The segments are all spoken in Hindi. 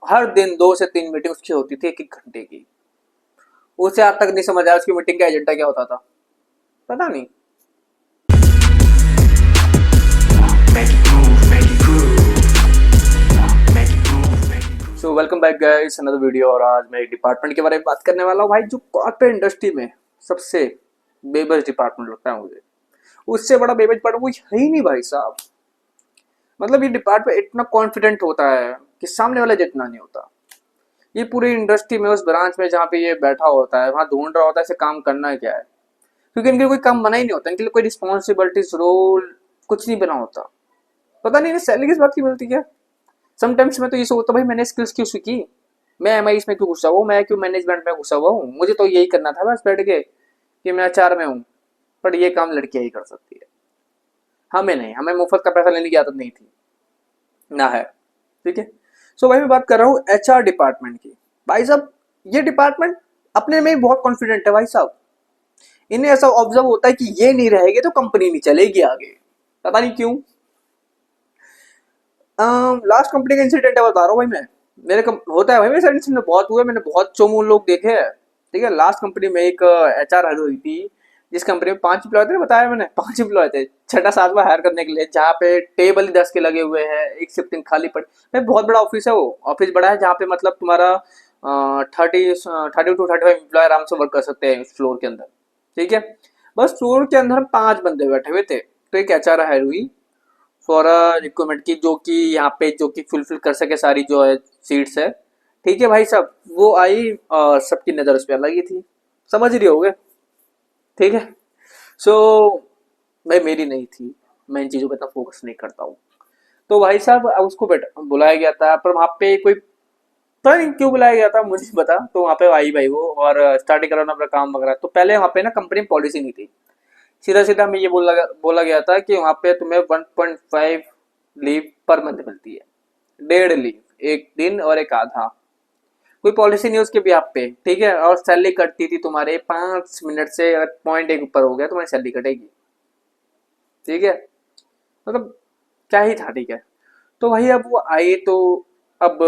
हर दिन 2 से 3 मीटिंग उसकी होती थी, 1-1 घंटे की। उसे आज तक नहीं समझ आया उसकी मीटिंग का एजेंडा क्या होता था, पता नहीं। So welcome back guys, another video. और आज मैं एक डिपार्टमेंट के बारे में बात करने वाला हूँ भाई, जो कॉर्पोरेट इंडस्ट्री में सबसे बेबस डिपार्टमेंट लगता है मुझे। उससे बड़ा बेबस डिपार्टमेंट कोई है ही नहीं भाई साहब। मतलब ये डिपार्टमेंट इतना कॉन्फिडेंट होता है कि सामने वाला जितना नहीं होता। ये पूरी इंडस्ट्री में उस ब्रांच में जहाँ पे ये बैठा होता है, वहाँ ढूंढ रहा होता है इसे काम करना है क्या है, क्योंकि इनके कोई काम बना ही नहीं होता, इनके लिए कोई रिस्पॉन्सिबिलिटीज रोल कुछ नहीं बना होता। पता नहीं सैलरी किस बात की मिलती है। समटाइम्स मैं तो ये सोचता भाई मैंने स्किल्स क्यों सीखी, मैं एमआई में क्यों घुसा हुआ हूँ, मैं क्यों मैनेजमेंट में घुसा हुआ हूँ। मुझे तो यही करना था बस बैठ के कि मैं एचआर में हूँ। बट ये काम लड़कियां ही कर सकती है, हमें नहीं। हमें मुफ्त का पैसा लेने की आदत नहीं थी ना है, ठीक है। सो भाई मैं बात कर रहा हूँ एचआर डिपार्टमेंट की। भाई साहब ये डिपार्टमेंट अपने में ही बहुत कॉन्फिडेंट है भाई साहब। इन्हें ऐसा ऑब्जर्व होता है कि ये नहीं रहेगी तो कंपनी नहीं चलेगी आगे, पता नहीं क्यों। लास्ट कंपनी का इंसिडेंट है बता रहा हूँ भाई मैं। होता है भाई मेरे साइड में बहुत हुआ है, मैंने बहुत चोमूल लोग देखे हैं। ठीक है, लास्ट कंपनी में एक एचआर हायर हुई थी, जिस कंपनी में 5 एम्प्लॉय थे, बताया मैंने 5 एम्प्लॉय थे, छठा सातवां हायर करने के लिए, जहाँ पे टेबल ही 10 के लगे हुए हैं, एक शिफ्टिंग खाली पड़ी। भाई बहुत बड़ा ऑफिस है, वो ऑफिस बड़ा है, जहाँ पे मतलब तुम्हारा 30 टू 35 एम्प्लॉय आराम से वर्क कर सकते हैं उस फ्लोर के अंदर। ठीक है, बस फ्लोर के अंदर 5 बंदे बैठे हुए थे, तो एक एचआर हायर हुई फॉर रिक्वायरमेंट की, जो कि यहाँ पे जो कि फुलफिल कर सके सारी जो है सीट्स है। ठीक है भाई साहब, वो आई और सबकी नज़र उस पर लगी थी, समझ रही होगे। ठीक है। सो भाई मेरी नहीं थी, मैं इन चीज़ों पे इतना फोकस नहीं करता हूँ। तो भाई साहब अब उसको बुलाया गया था, पर वहाँ पे कोई पता नहीं क्यों बुलाया गया था, मुझे नहीं पता। तो वहाँ पे आई भाई वो, और स्टार्टिंग कराना अपना काम वगैरह। तो पहले वहाँ पे ना कंपनी में पॉलिसी नहीं थी। सीधा सीधा हमें ये बोला गया था कि वहाँ पे तुम्हें 1.5 लीव पर मंथ मिलती है, 1.5 लीव, एक दिन और एक आधा। कोई पॉलिसी नहीं उसके भी आप पे, ठीक है। और सैलरी कटती थी तुम्हारे 5 मिनट से, अगर पॉइंट एक ऊपर हो गया तुम्हारी सैलरी कटेगी। ठीक है, मतलब क्या ही था। ठीक है, तो भाई अब वो आए तो अब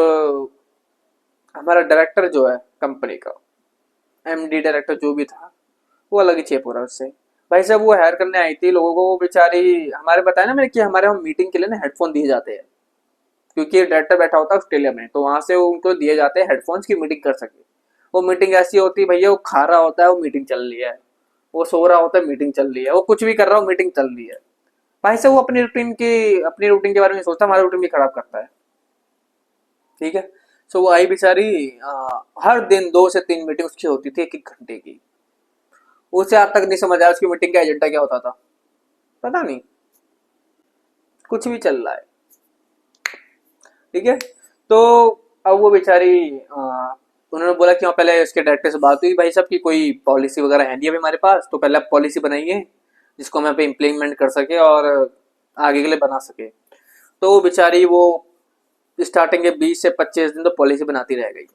हमारा डायरेक्टर जो है कंपनी का, एमडी डायरेक्टर जो भी था, वो अलग ही चेप हो रहा है उससे। भाई साहब वो हायर करने आई थी लोगों को, वो बेचारी, हमारे बताया ना मैंने कि हमारे वहाँ मीटिंग के लिए ना हेडफोन दिए जाते हैं, क्योंकि डायरेक्टर बैठा होता है ऑस्ट्रेलिया में, तो वहां से उनको दिए जाते हैं हेडफोन्स की मीटिंग कर सके। वो मीटिंग ऐसी होती है भैया, वो खा रहा होता है वो मीटिंग चल रही है, वो सो रहा होता है मीटिंग चल रही है, वो कुछ भी कर रहा हो मीटिंग चल रही है। भाई साहब वो अपनी रूटीन के बारे में सोचता है, हमारा रूटीन भी खराब करता है। ठीक है। सो वो आई बेचारी, हर दिन 2 से 3 मीटिंग उसकी होती थी, 1-1 घंटे की। उसे आज तक नहीं समझ आया उसकी मीटिंग का एजेंडा क्या होता था, पता नहीं, कुछ भी चल रहा है। ठीक है। तो अब वो बेचारी, उन्होंने बोला कि हाँ, पहले उसके डायरेक्टर से बात हुई भाई साहब की कोई पॉलिसी वगैरह है नहीं अभी हमारे पास, तो पहले आप पॉलिसी बनाइए जिसको हम यहाँ पे इम्प्लीमेंट कर सके और आगे के लिए बना सके। तो वो बेचारी वो स्टार्टिंग के 20 से 25 दिन तो पॉलिसी बनाती रह गई।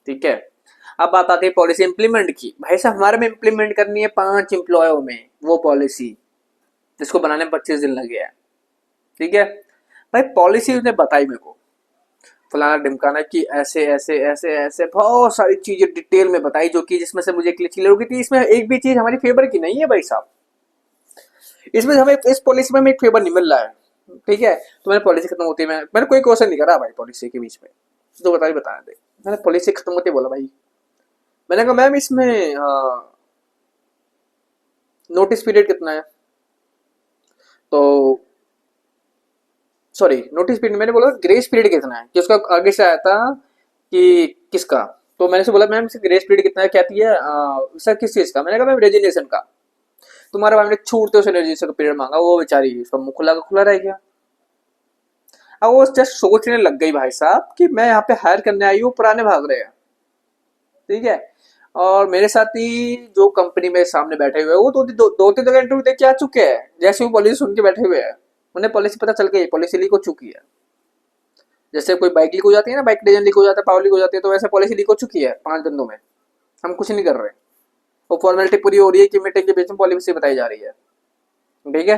ठीक है, अब बात आती है पॉलिसी इम्प्लीमेंट की। भाई साहब हमारे में इम्प्लीमेंट करनी है 5 एम्प्लॉयों में वो पॉलिसी, जिसको बनाने में 25 दिन लगे हैं। ठीक है भाई, पॉलिसी उसने बताई मेरे को, फलाना ढिमकाना की ऐसे ऐसे ऐसे ऐसे बहुत सारी चीजें डिटेल में बताई, जो कि जिसमें से मुझे क्लियर हो गई थी इसमें एक भी चीज हमारी फेवर की नहीं है भाई साहब। इसमें हमें इस पॉलिसी में हमें एक फेवर नहीं मिल रहा है। ठीक है, तो मैंने पॉलिसी खत्म होती है, मैंने कोई क्वेश्चन नहीं करा भाई पॉलिसी के बीच में, तो बताने दे। मैंने पॉलिसी खत्म होती बोला भाई, मैंने कहा मैम इसमें नोटिस पीरियड कितना है, तो सॉरी नोटिस पीरियड, मैंने बोला ग्रेस पीरियड कितना है, कि उसका आगे से आया था कि किसका। तो मैंने से बोला मैम इसका ग्रेस पीरियड कितना है, कहती है सर किस चीज का। मैंने कहा मैम रेजिग्नेशन का। तुम्हारे भाई ने छूटते उसे रेजिग्नेशन का पीरियड मांगा, वो बेचारी उसका मुंह खुला का खुला रह गया। अब वो जस्ट सोचने लग गई भाई साहब कि मैं यहाँ पे हायर करने आई हूँ, पुराने भाग रहे हैं। ठीक है, और मेरे साथ ही जो कंपनी में सामने बैठे हुए हैं, वो दो तीन जगह इंटरव्यू दे के आ चुके हैं, जैसे वो पॉलिसी सुन के बैठे हुए हैं, उन्हें पॉलिसी पता चल गई, पॉलिसी लीक हो चुकी है। जैसे कोई बाइक लीक हो जाती है ना, बाइक डिजाइन लीक हो जाता है, पावर लीक हो जाती है, तो वैसे पॉलिसी लीक हो चुकी है 5 बंदों में। हम कुछ नहीं कर रहे, वो फॉर्मेलिटी पूरी हो रही है कि मीटिंग के बीच में पॉलिसी बताई जा रही है। ठीक है,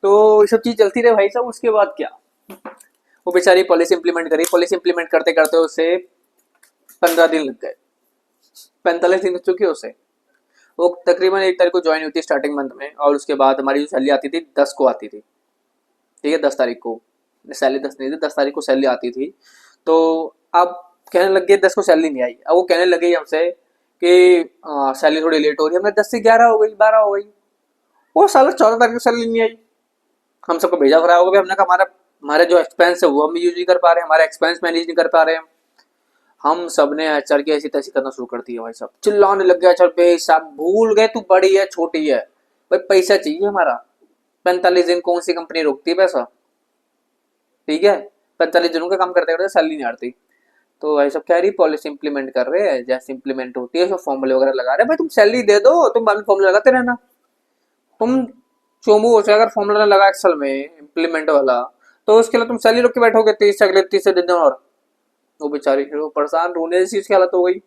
तो ये सब चीज चलती रहे भाई साहब। उसके बाद क्या, वो बेचारी पॉलिसी इंप्लीमेंट करी, पॉलिसी इंप्लीमेंट करते करते उसे 15 दिन लग गए, 45 दिन हो चुके उसे। वो तकरीबन 1 तारीख को ज्वाइन हुई थी स्टार्टिंग मंथ में, और उसके बाद हमारी जो सैलरी आती थी 10 को आती थी, ठीक है, 10 तारीख को। सैलरी 10 नहीं थी, 10 तारीख को सैलरी आती थी। तो अब कहने लग गए 10 को सैलरी नहीं आई। अब वो कहने लगे हमसे कि सैलरी थोड़ी लेट हो रही है। हमने 10 से 11 हो गई, 12 हो गई। वो साला 14 तारीख को सैलरी नहीं आई। हम सबको भेजा भरा होगा। हमने कहा हमारा हमारे जो एक्सपेंस है वो हम यूज नहीं कर पा रहे, हमारे एक्सपेंस मैनेज नहीं कर पा रहे हम सब ने एचआर की ऐसी तैसी करना शुरू कर दिया। भाई साहब चिल्लाने लग गया, एचआर पे साहब भूल गए तू बड़ी है छोटी है, भाई पैसा चाहिए हमारा। 45 दिन कौन सी कंपनी रोकती है पैसा, ठीक है, 45 दिनों का काम करते करते सैलरी नहीं आती। तो भाई सब कह रही पॉलिसी इंप्लीमेंट कर रहे हैं, जैसे इंप्लीमेंट होती है फॉर्मूले वगैरह लगा रहे हैं। भाई तुम सैलरी दे दो, तुम बाद में फॉर्मूला लगाते रहना। तुम चोमू से अगर फॉर्मूला लगा एक्सेल में इंप्लीमेंट वाला, तो उसके लिए तुम सैलरी रोक के बैठोगे 30 से अगले 30 दिन और। वो बेचारी फिर वो परेशान रोने जैसी इसकी हालत हो गई।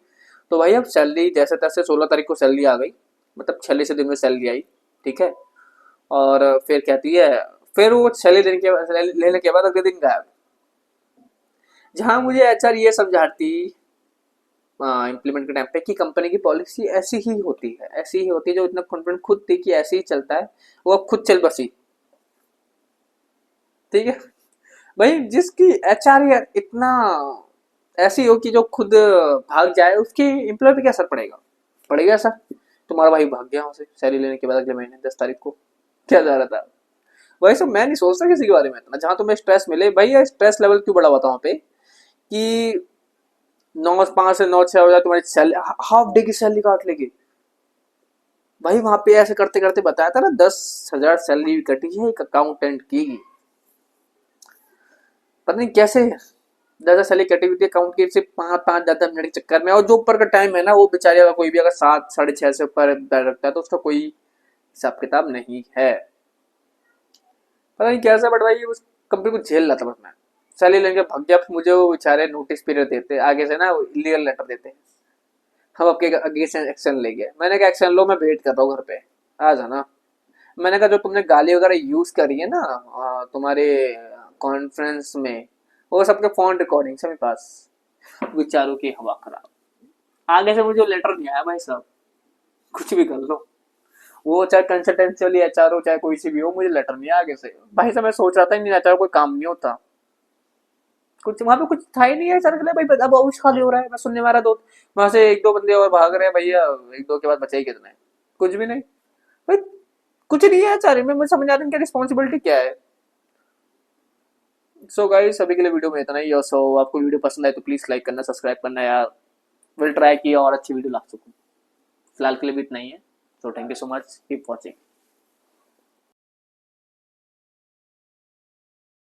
तो भाई अब सैलरी जैसे तैसे 16 तारीख को सैलरी आ गई, मतलब 46 दिन में सैलरी आई, ठीक है। और फिर कहती है, फिर वो सैलरी लेने के बाद अगले दिन गायब। जहां मुझे एचआर ये समझाती इम्प्लीमेंट के टाइम पे कि कंपनी की पॉलिसी ऐसी ही होती है, ऐसी ही होती है, जो इतना कॉन्फिडेंट खुद थी कि ऐसे ही चलता है, वो अब खुद चल बसी, ठीक है। भाई जिसकी एचआर इतना ऐसी हो कि जो खुद भाग जाए, उसकी एम्प्लॉय पे क्या असर पड़ेगा, पड़ेगा असर। तुम्हारा भाई भाग गया वहां से सैलरी लेने के बाद अगले महीने 10 तारीख को, क्या जा रहा था। वही सब मैं नहीं सोचता किसी के बारे में इतना। जहां तुम्हें स्ट्रेस मिले, भाई ये स्ट्रेस लेवल क्यों बढ़ा हुआ था वहां पे कि 9 5 से 9 6 हो जाए तुम्हारी सैलरी, हाफ डे की सैलरी काट लेगी। भाई वहां पे ऐसे करते करते बताया था ना 10,000 सैलरी कटी है एक अकाउंटेंट की। पता नहीं कैसे ज्यादा सैलरी कटी हुई थी अकाउंट की, सिर्फ 5 5 10 10 मिनट के चक्कर में। और जो ऊपर का टाइम है ना, वो बेचारे का कोई भी अगर 7 6:30 से ऊपर बैठ रखता है तो उसका कोई हिसाब किताब नहीं है। पता नहीं कैसे, बट भाई उस कंपनी को झेल रहा था बस मैं। सैलरी लेके भाग गया। मुझे वो बेचारे नोटिस पीरियड देते आगे से ना, इलीगल लेटर देते, हम आपके अगेंस्ट एक्शन लेंगे। मैंने कहा एक्शन लो, मैं वेट कर रहा हूँ घर पे, आ जाना। मैंने कहा जो तुमने गाली वगैरह यूज करी है ना तुम्हारे कॉन्फ्रेंस में, वो सबके फोन रिकॉर्डिंग है मेरे पास। विचारों की हवा खराब। आगे से मुझे लेटर नहीं आया भाई साहब, कुछ भी कर लो, वो चाहे कंसल्टेंसी वाली एचआर हो चाहे कोई सी भी हो, मुझे लेटर नहीं आया आगे से। भाई साहब मैं सोच रहा था नहीं एचआर कोई काम नहीं होता, कुछ वहां पे कुछ था ही नहीं है सर के लिए। भाई अब हाउस खाली हो रहा है, मैं सुनने वाला दो वहां से 1 2 बंदे और भाग रहे हैं भैया, 1 2 के बाद बचे ही कितने, कुछ भी नहीं। भाई कुछ नहीं है एचआर में, मुझे समझ आ रहा है इनकी रिस्पॉन्सिबिलिटी क्या है। सो गाइस अभी के लिए वीडियो में इतना ही। सो आपको वीडियो पसंद आए तो प्लीज लाइक करना, सब्सक्राइब करना यार। विल ट्राई की और अच्छी वीडियो ला सकूं। फिलहाल के लिए भी इतना ही है। So thank you so much, keep watching.